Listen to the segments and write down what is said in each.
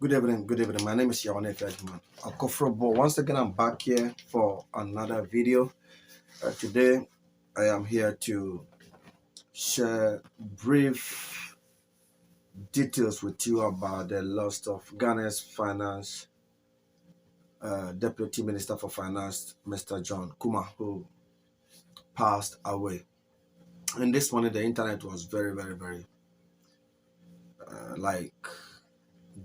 Good evening, good evening. My name is Yawane Fredman. Once again, I'm back here for another video. Today, I am here to share brief details with you about the loss of Ghana's finance Deputy Minister for Finance, Mr. John Kumah, who passed away. And this morning, the internet was very, very, very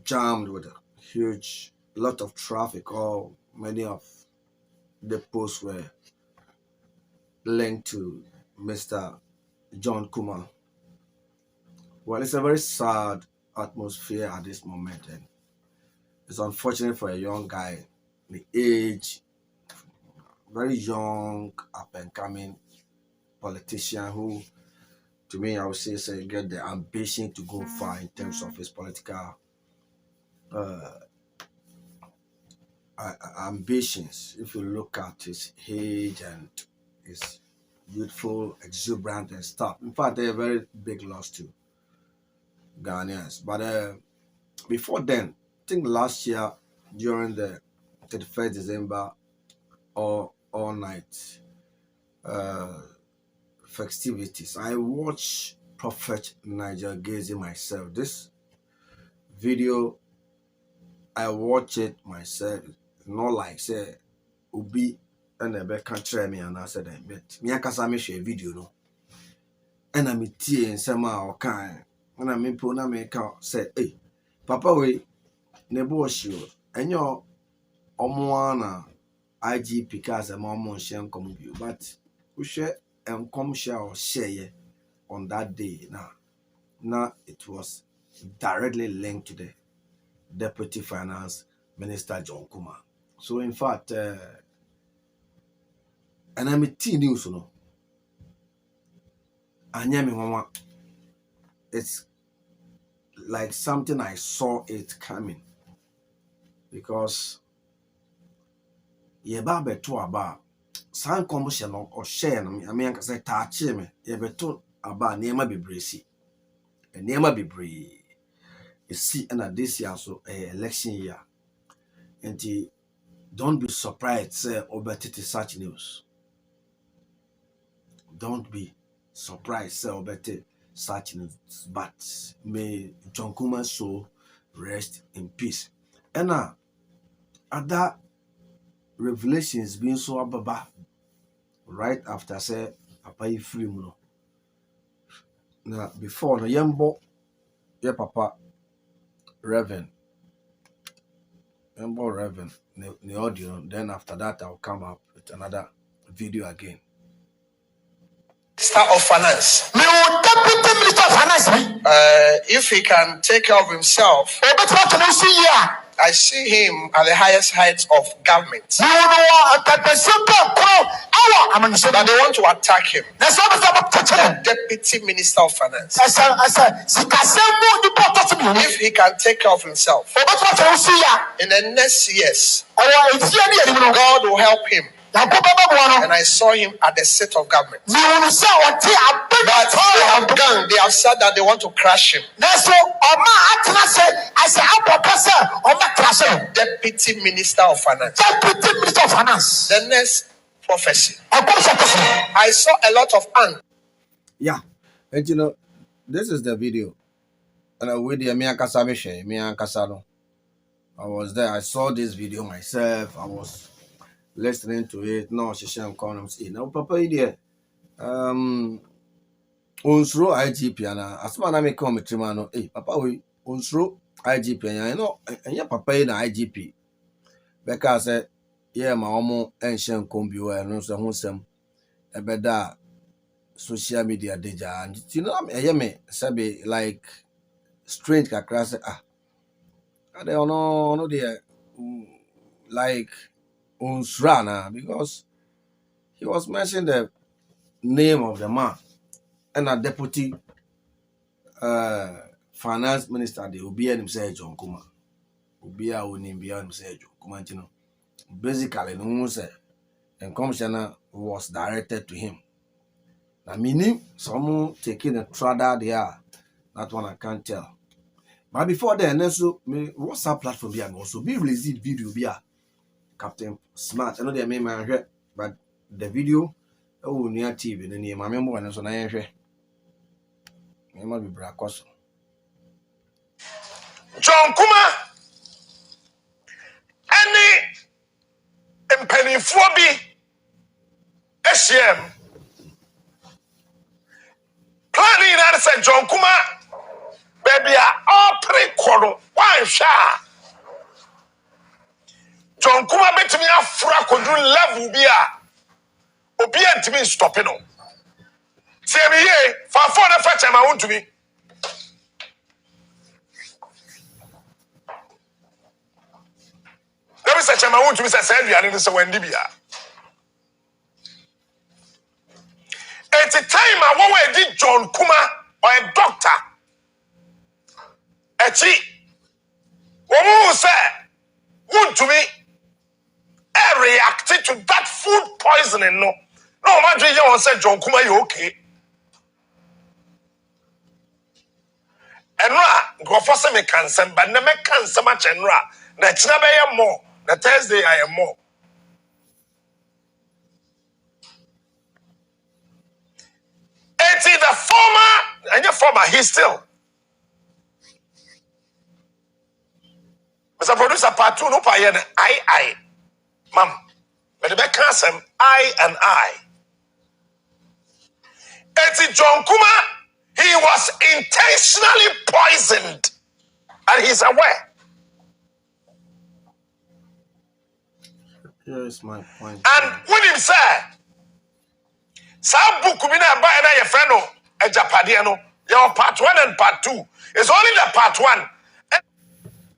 jammed with a huge lot of traffic. Many of the posts were linked to Mr. John Kumah. Well, it's a very sad atmosphere at this moment, and it's unfortunate for a young guy, the age, very young, up and coming politician who, to me, I would say get the ambition to go far in terms of his political ambitions. If you look at his age and his youthful, exuberant and stuff. In fact, they're a very big loss to Ghanaians. But before then, I think last year during the 31st December all night festivities, I watched Prophet Nigel Gazing myself. This video, I watch it myself. Not like say Ubi and the back country me and I said I bet me akasa share video no. And I'm tea and sama or kind. When I'm in Pona make out say, hey, Papa we nebo show and your omwana IGP cause a mom share come you, but we share and come share or share on that day now it was directly linked to the Deputy Finance Minister John Kumah. So in fact, and I'm a teen news, you know. It's like something I saw it coming because ye ba beto aba san commercial or share I mean I say touch me ye beto aba neema bebree and neema bebree you see and this year so election year and don't be surprised say obetiti such news. Don't be surprised say obetiti such news, but may John Kumah's soul rest in peace. And other revelations being so ababa right after say papa free no. Now before no yembo your papa Reverend the audio, then after that I'll come up with another video again. Minister of Finance. Deputy Minister of Finance. If he can take care of himself, I see him at the highest heights of government. But they want to attack him. The Deputy Minister of Finance. If he can take care of himself, in the next years, God will help him. And I saw him at the seat of government. But they have said that they want to crash him. Deputy Minister of Finance. The next prophecy. I saw a lot of ants. Yeah, and you know, this is the video. And with the I was there. I saw this video myself. I was listening to it. No, she shan't call say now, Papa, idea. Unsro IGP and as man I may come with Trimano. Hey, Papa, we unsro IGP and I know, and your Papa in IGP because yeah, my own ancient computer and also wholesome a better social media deja. And you know, I hear me say like strange kakra say I don't know there like Unsrana because he was mentioning the name of the man and a deputy finance minister they will be himself John Kumah. Ubia unim be himself John Kumah, you know. Basically no say and commissioner was directed to him. Now meaning someone taking a trada there, that one I can't tell. But before then, also me WhatsApp platform be also be released video be Captain Smart. I know they made my head, but the video near TV. The name I remember when I was on I might be Bracoso. John Kumah, any mpanimfoɔ bi ahyia planning that said John Kumah, baby, all pre-coro, one shot. John Kumah bet me a frack could do level be obedient to me stopping on. Say me, ye, for the fetch I want to me. There is such a want to be said, and this is when Dibia. At the time, I want to did John Kumah or a doctor. A cheat. Woman said, want to me. Reacted to that food poisoning. No, imagine you said John Kumah, you okay? And go for some cancer, but never cancer much and that's never more. The Thursday I am more. It's the former and your former, he's still. Mr. Producer, part 2, no pay I. Ma'am, but the back cancer, I and I. It's John Kumah, he was intentionally poisoned, and he's aware. Here is my point. And when he said, some book we not buy your friend a Japadiano, your part 1 and part 2. It's only the part 1.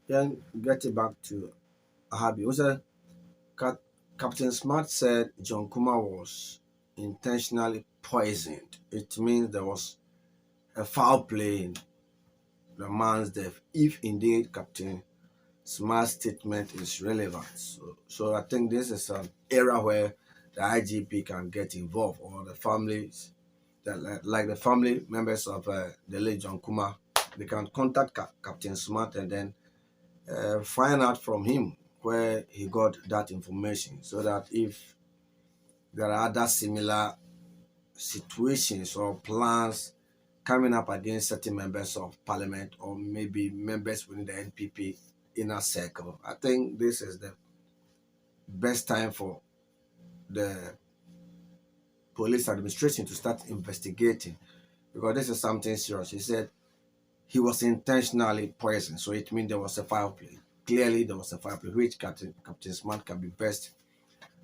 Then get it back to Ahabi. Also, Captain Smart said John Kumah was intentionally poisoned. It means there was a foul play in the man's death, if indeed Captain Smart's statement is relevant. So I think this is an era where the IGP can get involved, or the families, like the family members of the late John Kumah, they can contact Captain Smart and then find out from him where he got that information, so that if there are other similar situations or plans coming up against certain members of parliament or maybe members within the NPP inner circle, I think this is the best time for the police administration to start investigating, because this is something serious. He said he was intentionally poisoned, so it means there was a foul play. Clearly, there was a foul play, which Captain Smart can be best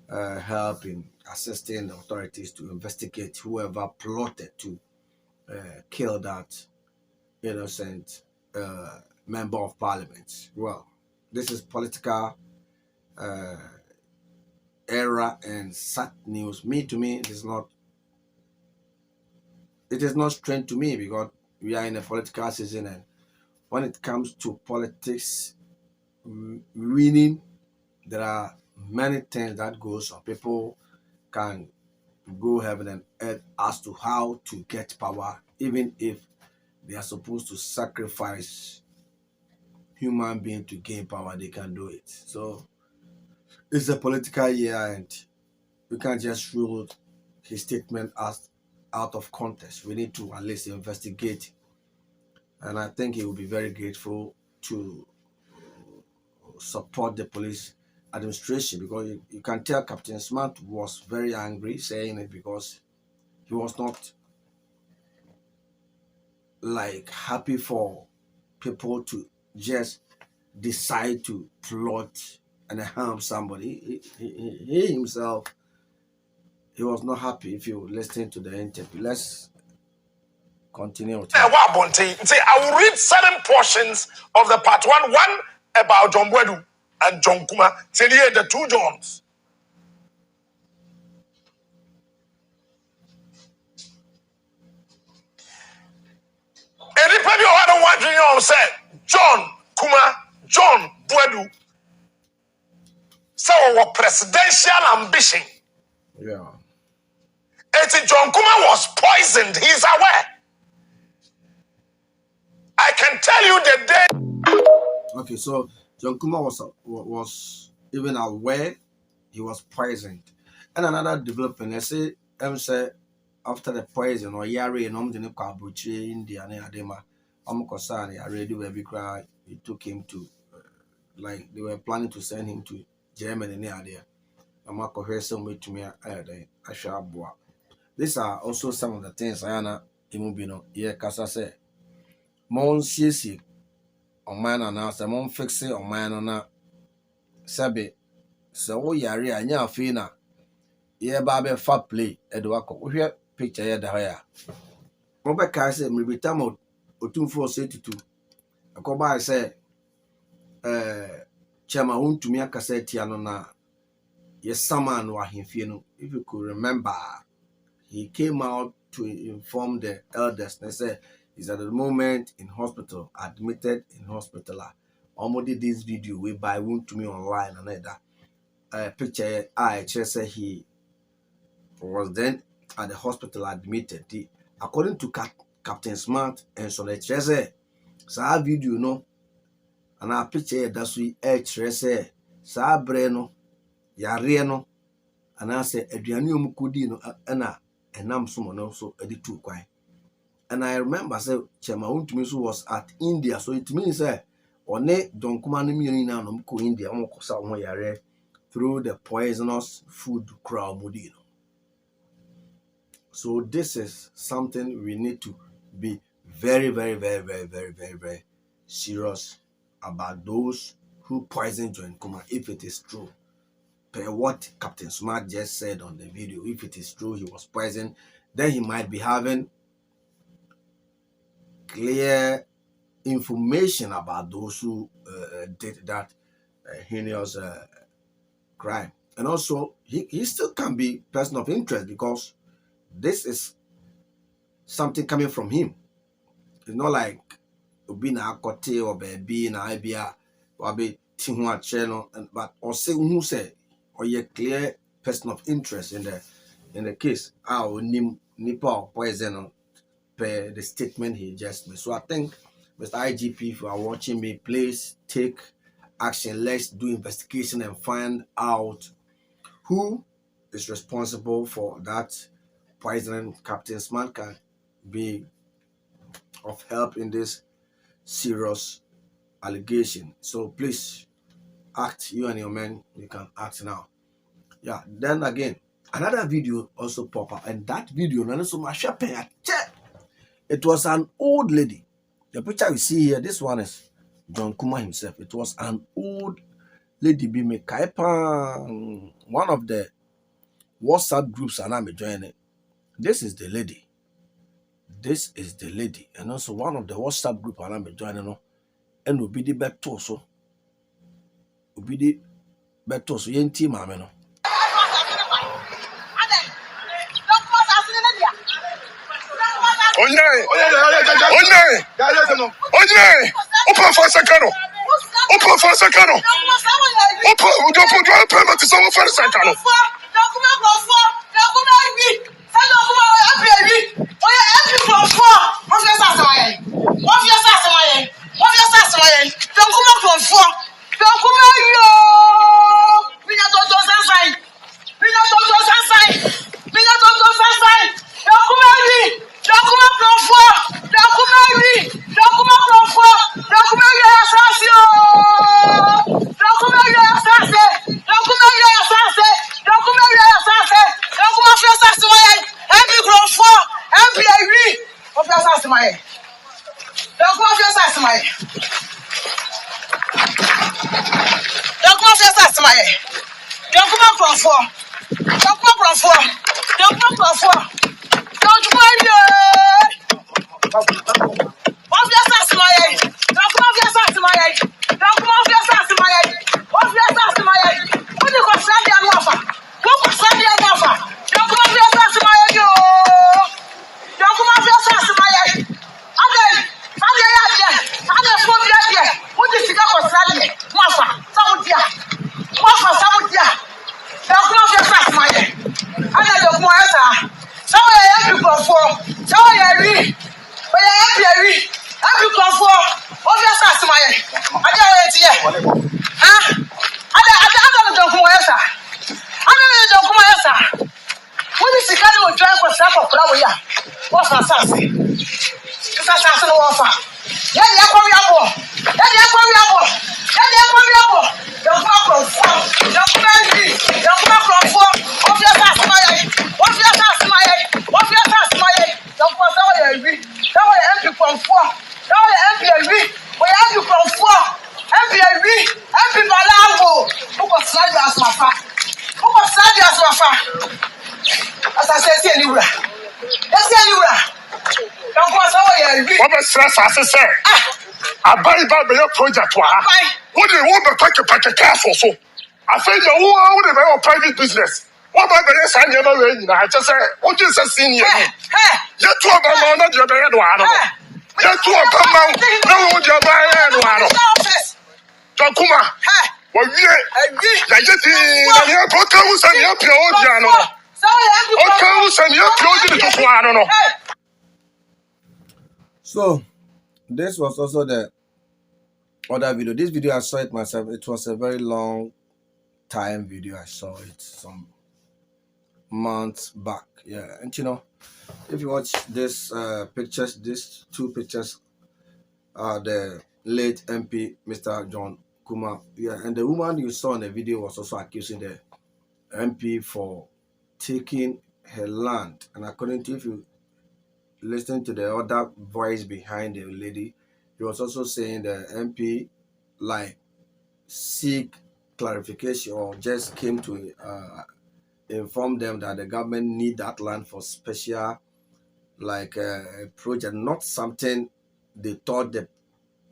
help in assisting the authorities to investigate whoever plotted to kill that innocent member of parliament. Well, this is political era and sad news. To me, it is not strange to me, because we are in a political season, and when it comes to politics winning, there are many things that goes on. People can go heaven and earth as to how to get power, even if they are supposed to sacrifice human being to gain power, they can do it. So it's a political year, and we can't just rule his statement as out of context. We need to at least investigate, and I think he will be very grateful to support the police administration, because you can tell Captain Smart was very angry saying it, because he was not like happy for people to just decide to plot and harm somebody. He himself, he was not happy. If you listen to the interview, let's continue. I will read certain portions of the part 1 about John Bwedu and John Kumah. Say the 2 Johns. And the people who don't want to say John Kumah, John Bwedu, so our presidential ambition. Yeah. And John Kumah was poisoned. He's aware. I can tell you the day Okay, so John Kumah was even aware he was poisoned. And another development, I say, after the poison or yari and the Kabuchi, India, and Adema, Amukosani, I already were cry. It took him to, like, they were planning to send him to Germany near there. Amako heard some way to me, I shall boa. These are also some of the things I am imubino. Yeah, Casa say, Mon Sisi, on mine and now, Mon fixe on mine on Sabe. So yari anya fina ye ba be fa play edwako wo hwe picture ye da ho ya mo be ka se me bitam otumfo se tutu akoba se chama huntumi akasa tia no na ye sama no ahemfie no. If you could remember, he came out to inform the elders and say he's at the moment in hospital, admitted in hospital. Almost this video we buy huntumi online and that picture I just say he was then at the hospital admitted. According to Captain Smart and so the say sa video no and our picture that's we say sa bre no yare no and I say aduane omukodi no na enam so no so editu kwan. And I remember say Chema Untumi was at India, so it means one John Kumah no mi na no ko India mo ko sa ho yare through the poisonous food crowd mudi no. So this is something we need to be very, very, very, very, very, very, very serious about those who poison John Kumah, if it is true. Per what Captain Smart just said on the video, if it is true he was poisoned, then he might be having clear information about those who did that heinous crime. And also, he still can be person of interest because this is something coming from him. It's not like Obina Kote or Baby na Ibia or be Tinwa channel, but or say who say or ye clear person of interest in the case. Our nipa poison per the statement he just made. So I think Mr. IGP, if you are watching me, please take action. Let's do investigation and find out who is responsible for that poisoning. Captain Smart can be of help in this serious allegation. So please act, you and your men, you can act now. Yeah, then again, another video also pop up, and that video, it was an old lady. The picture you see here, this one is John Kumah himself. It was an old lady, Bime Kaipan, one of the WhatsApp groups, and I'm joining it. This is the lady. This is the lady, and also one of the WhatsApp group, and I'm joining. And will be the better so. Will be the better so. Yenti mame no. Open for a second. Open for a second. Open. Don't permit to someone for a second. no offer. Yeah, the aquarium. Yeah, the aquarium. Yeah, the aquarium. The macro from the friendly. The macro from of your task, my what's your task, my what's your task, my the person we that way empty from four. That way empty we have you from four. Empty empty balango. Who was slide as my fa? Who was slide as my fa? As I said, anywhere. Let's say anywhere. What was stress as I said? I buy a project. What do you want to pack a castle so? I think you want a private business. What about the son never rain? I just said, what is a senior? You're two of them, not your bad one. You're two of them, no, your bad one. Kumah, well, I just your protocols and your piano. I don't know. So this was also the other video. This video I saw it myself. It was a very long time video. I saw it some months back. Yeah, and if you watch this pictures, these two pictures are the late MP Mr. John Kumah. Yeah, and the woman you saw in the video was also accusing the MP for taking her land. And according to, if you listen to the other voice behind the lady, he was also saying the MP like seek clarification or just came to inform them that the government need that land for special like a project, not something they thought the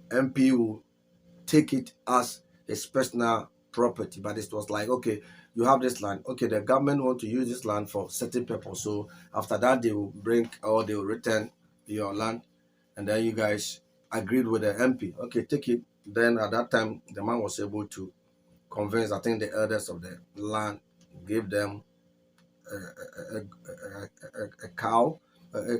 MP would take it as his personal property, but it was like, okay, you have this land, okay, the government want to use this land for certain purpose, so after that they will bring or they will return your land, and then you guys agreed with the MP, okay, take it. Then at that time the man was able to convince, I think, the elders of the land, gave them a cow,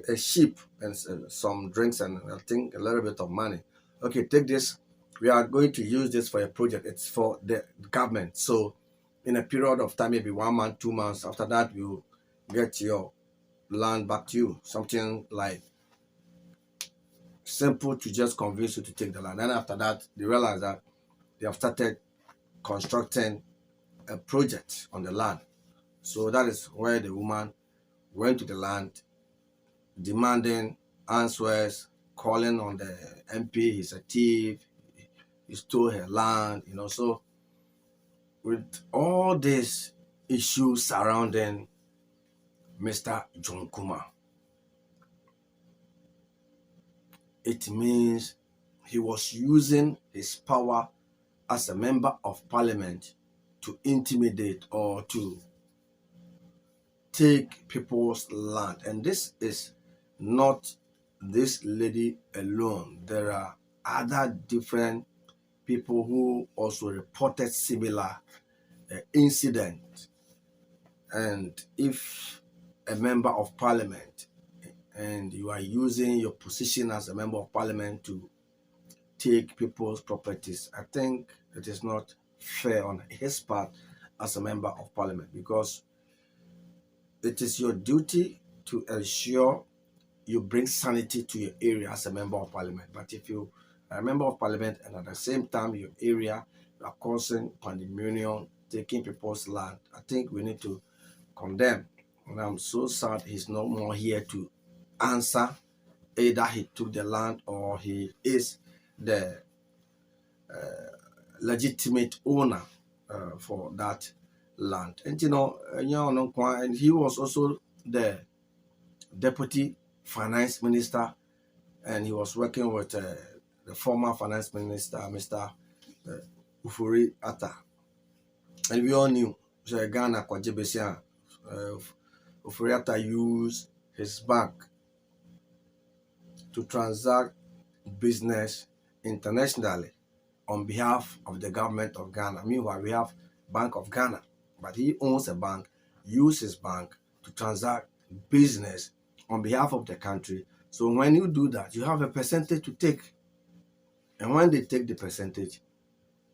a sheep, and some drinks, and I think a little bit of money. Okay, take this. We are going to use this for a project. It's for the government. So in a period of time, maybe 1 month, 2 months, after that, you get your land back to you. Something like simple to just convince you to take the land. And after that, they realize that they have started constructing a project on the land. So that is where the woman went to the land, demanding answers, calling on the MP, he's a thief, he stole her land, So with all these issues surrounding Mr. John Kumah, it means he was using his power as a member of parliament to intimidate or to take people's land. And this is not this lady alone. There are other different people who also reported similar incident. And if a member of parliament and you are using your position as a member of parliament to take people's properties, I think it is not fair on his part as a member of parliament, because it is your duty to ensure you bring sanity to your area as a member of parliament. But if you are a member of parliament and at the same time your area you are causing pandemonium, taking people's land, I think we need to condemn. And I'm so sad he's no more here to answer either he took the land or he is the legitimate owner for that land. And and he was also the deputy finance minister, and he was working with the former finance minister, Mr. Ufuri Atta. And we all knew Ghana Kwajibesia Ufuri Atta used his bank to transact business internationally on behalf of the government of Ghana. Meanwhile, we have Bank of Ghana, but he owns a bank, uses his bank to transact business on behalf of the country. So when you do that, you have a percentage to take. And when they take the percentage,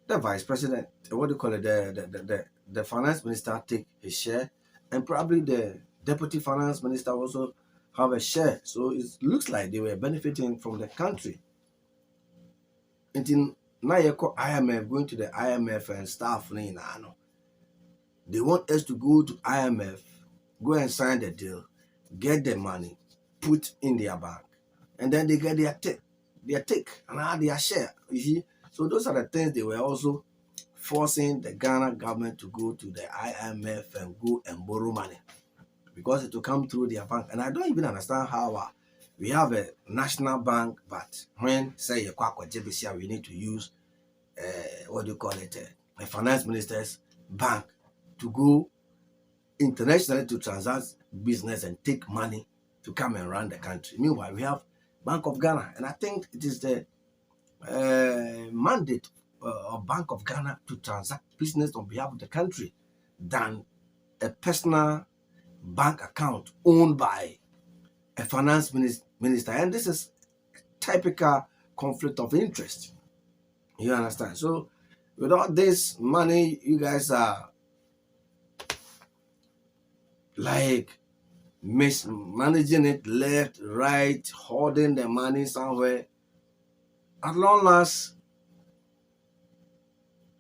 the vice president, what do you call it, the finance minister take his share, and probably the deputy finance minister also have a share. So it looks like they were benefiting from the country. Until now, you call IMF, going to the IMF and staff. They want us to go to IMF, go and sign the deal, get the money, put in their bank, and then they get their take, and their share. You see, so those are the things they were also forcing the Ghana government to go to the IMF and go and borrow money because it will come through their bank. And I don't even understand how we have a national bank, but when say we need to use what do you call it, a finance minister's bank to go internationally to transact business and take money to come and run the country. Meanwhile, we have Bank of Ghana, and I think it is the mandate of Bank of Ghana to transact business on behalf of the country than a personal bank account owned by a finance minister. And this is typical conflict of interest. You understand? So without this money, you guys are like mismanaging it left, right, holding the money somewhere. At long last,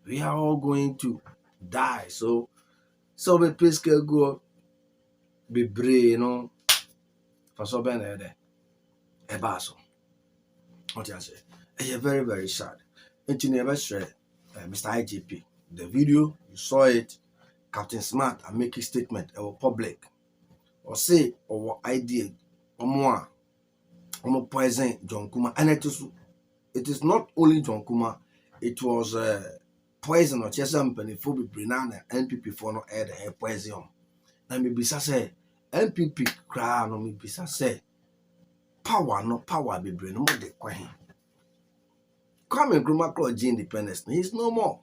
we are all going to die. So we please go be brave, for so there. Ebaso. What you say? It's very, very sad. And you never share Mr. IGP. The video, you saw it, Captain Smart and make a statement public. Or say or idea or more poison John Kumah. And it is not only John Kumah, it was poison or chesam peniphobic brinana NPP for no air the poison. And me bisa say NPP cry no me bisa say power be brain no more de kwahin. Come and Gruma Claude independence. He's no more.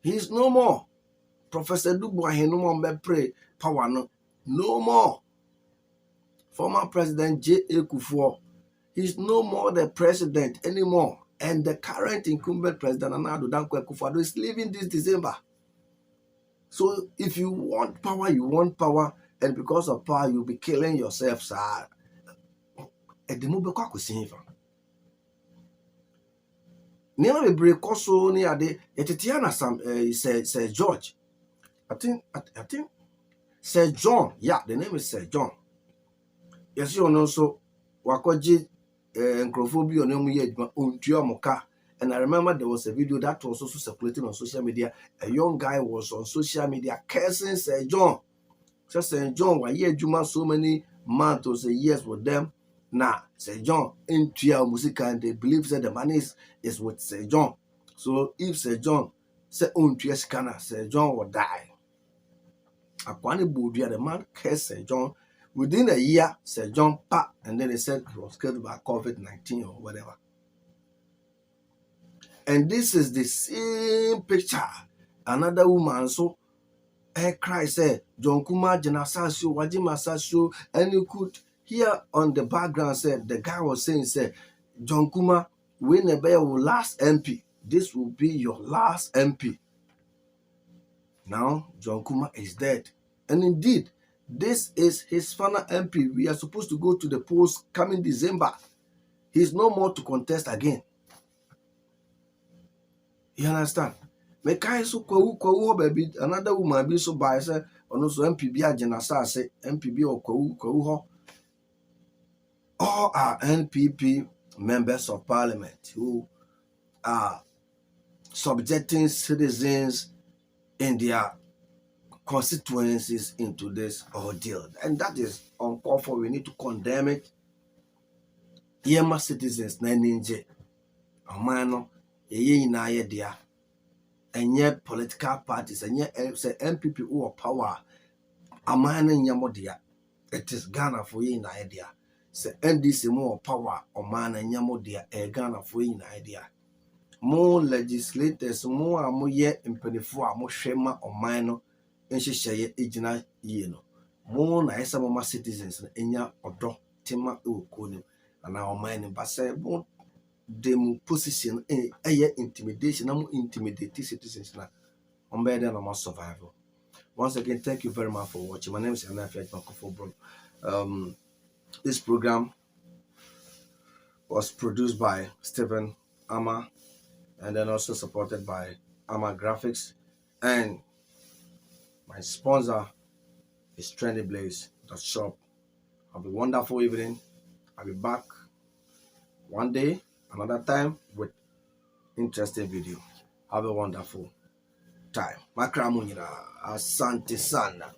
He's no more. Professor Dubois he no more pray power no more. Former President J.A. Kufuor, he's no more the president anymore. And the current incumbent president, Nana Dankwa Kufuor, is leaving this December. So if you want power, and because of power, you'll be killing yourself, sir. And the move back with Never break also near the Etitiana Sir George. I think Sir John. Yeah, the name is Sir John. Yes, you know so Wakoji Nkrophobia on and I remember there was a video that was also circulating on social media. A young guy was on social media cursing Sir John. So Sir John, why ye Juma so many months or years with them? Nah, Sir John into your music and they believe that the money is with Sir John. So if Sir John say to your scanner, Sir John will die. Akwani Budia, the man cursed Sir John. Within a year, Sir John pat, and then they said he was killed by COVID-19 or whatever. And this is the same picture. Another woman so cry said, John Kumah Janasasio, Wajima Sasio, and you could hear on the background said the guy was saying, John Kumah, when a bear will last MP, this will be your last MP. Now John Kumah is dead. And indeed, this is his final MP. We are supposed to go to the polls coming December. He's no more to contest again. You understand? Me kai so kwawu baby another woman be so by say ono so MPB agena say MPB or kwawu ho. All are NPP members of parliament who are subjecting citizens in their constituencies into this ordeal. And that is uncalled for. We need to condemn it. Yema citizens na ninje. Amano ye na ye dia. And yet political parties and yet NPP who are power. Amano nyamo dia. It is Ghana for ye na idea. Say NDC more power amano nyamo dia e Ghana for ye na idea. More legislators more amo ye impenifo amo shema omano enhyehyeye egina yie no mo na esa mama citizens na enya odo tema ekoni ana oman ba say mo dem position intimidation na mo intimidate citizens na ombe dey na survival Once again, thank you very much for watching. My name is Anafi Bro. This program was produced by Stephen Ama and then also supported by Ama Graphics. And my sponsor is TrendyBlaze.shop. Have a wonderful evening. I'll be back one day, another time with interesting video. Have a wonderful time. Makramunyira, asante sana.